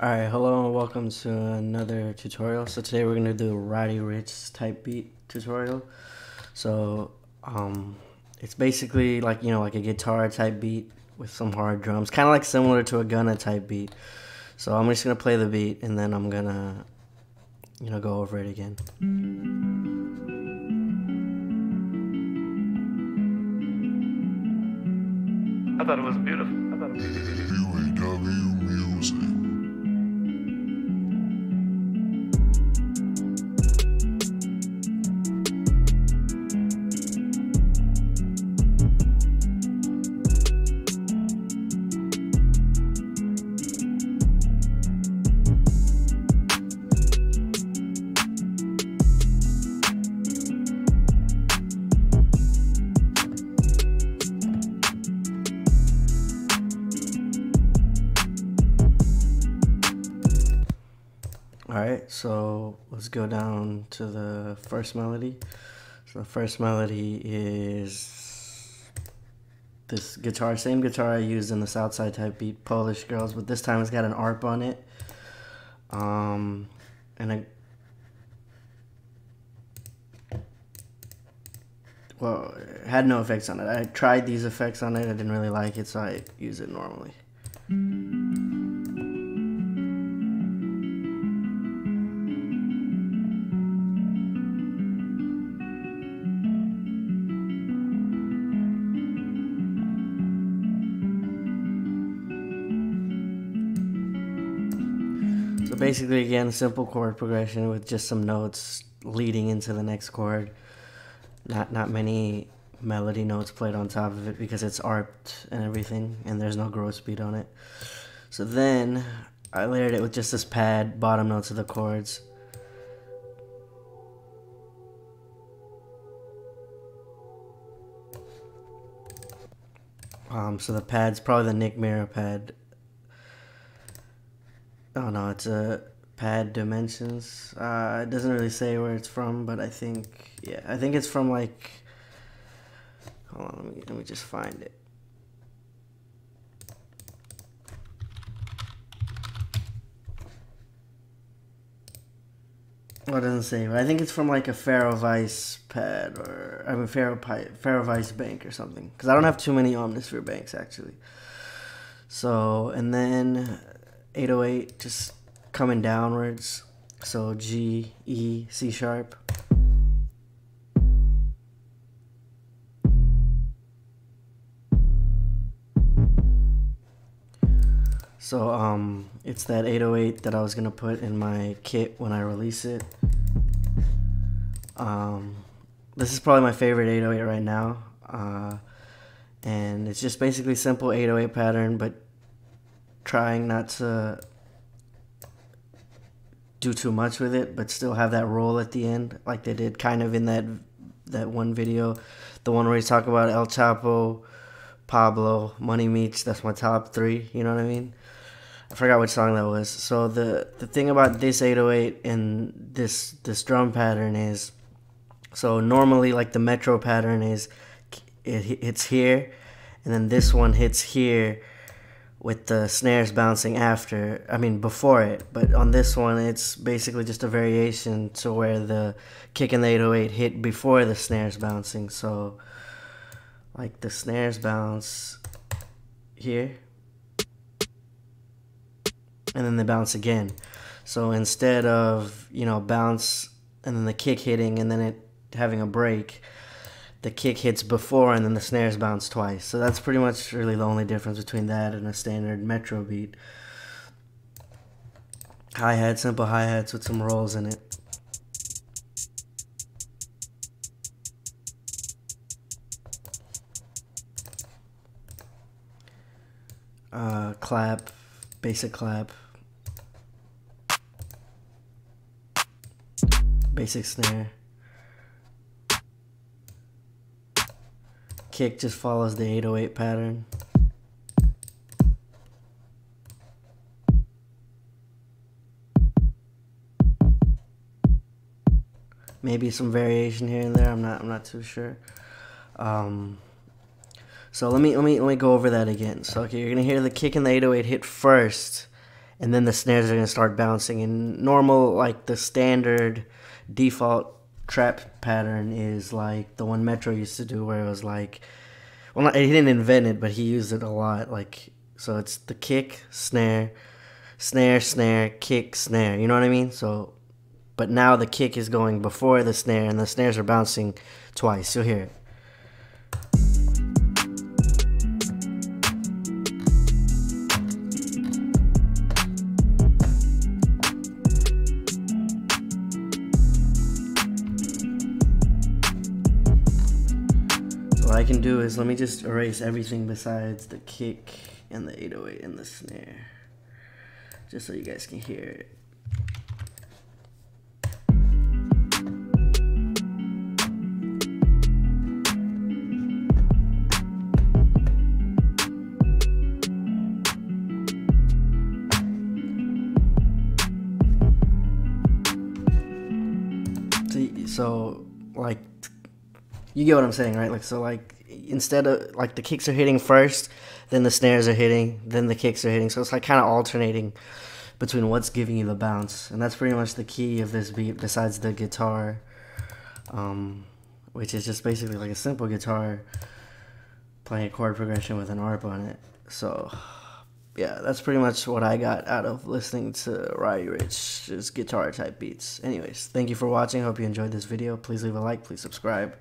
Alright, hello and welcome to another tutorial. So today we're gonna do a Roddy Richh type beat tutorial. So it's basically like like a guitar type beat with some hard drums, kind of like similar to a Gunna type beat. So I'm just gonna play the beat and then I'm gonna go over it again. I thought it was beautiful. UAW music. Alright, so let's go down to the first melody. So the first melody is this guitar, same guitar I used in the Southside type beat, Polish Girls, but this time it's got an ARP on it. And it had no effects on it. I tried these effects on it, I didn't really like it, so I use it normally. So basically, again, simple chord progression with just some notes leading into the next chord. Not many melody notes played on top of it because it's ARPed and everything, and there's no growth speed on it. So then I layered it with just this pad, bottom notes of the chords. So the pad's probably the Nick Mira pad. Oh no, it's a pad dimensions. It doesn't really say where it's from, but I think it's from like. Hold on, let me just find it. Oh, it doesn't say, but I think it's from like a Faro Vice pad, or I mean Faro Vice bank or something. Because I don't have too many Omnisphere banks actually. So and then 808 just coming downwards. So G, E, C sharp. So it's that 808 that I was gonna put in my kit when I release it. This is probably my favorite 808 right now. And it's just basically simple 808 pattern, but trying not to do too much with it, but still have that roll at the end, like they did kind of in that one video, the one where he's talking about El Chapo, Pablo, Money Meets. That's my top three. You know what I mean? I forgot which song that was. So the thing about this 808 and this drum pattern is, so normally like the Metro pattern is it hits here, and then this one hits here with the snares bouncing after, I mean before it, but on this one it's basically just a variation to where the kick and the 808 hit before the snares bouncing. So like the snares bounce here and then they bounce again. So instead of bounce and then the kick hitting and then it having a break, the kick hits before and then the snares bounce twice. So that's pretty much really the only difference between that and a standard Metro beat. Hi-hat, simple hi-hats with some rolls in it. Clap, basic clap. Basic snare. Kick just follows the 808 pattern. Maybe some variation here and there. I'm not too sure. So let me go over that again. So okay, you're gonna hear the kick and the 808 hit first, and then the snares are gonna start bouncing. And normal, like the standard default trap pattern is like the one Metro used to do, where it was like, well, not, he didn't invent it, but he used it a lot. Like, so it's the kick, snare, snare, snare, kick, snare. You know what I mean? So, but now the kick is going before the snare, and the snares are bouncing twice. You'll hear it. What I can do is, let me just erase everything besides the kick and the 808 and the snare, just so you guys can hear it. So like, you get what I'm saying, right? Like, so like, instead of like the kicks are hitting first, then the snares are hitting, then the kicks are hitting. So it's like kind of alternating between what's giving you the bounce. And that's pretty much the key of this beat, besides the guitar, which is just basically like a simple guitar playing a chord progression with an arp on it. So yeah, that's pretty much what I got out of listening to Roddy Richh, just guitar type beats. Anyways, thank you for watching. Hope you enjoyed this video. Please leave a like, please subscribe.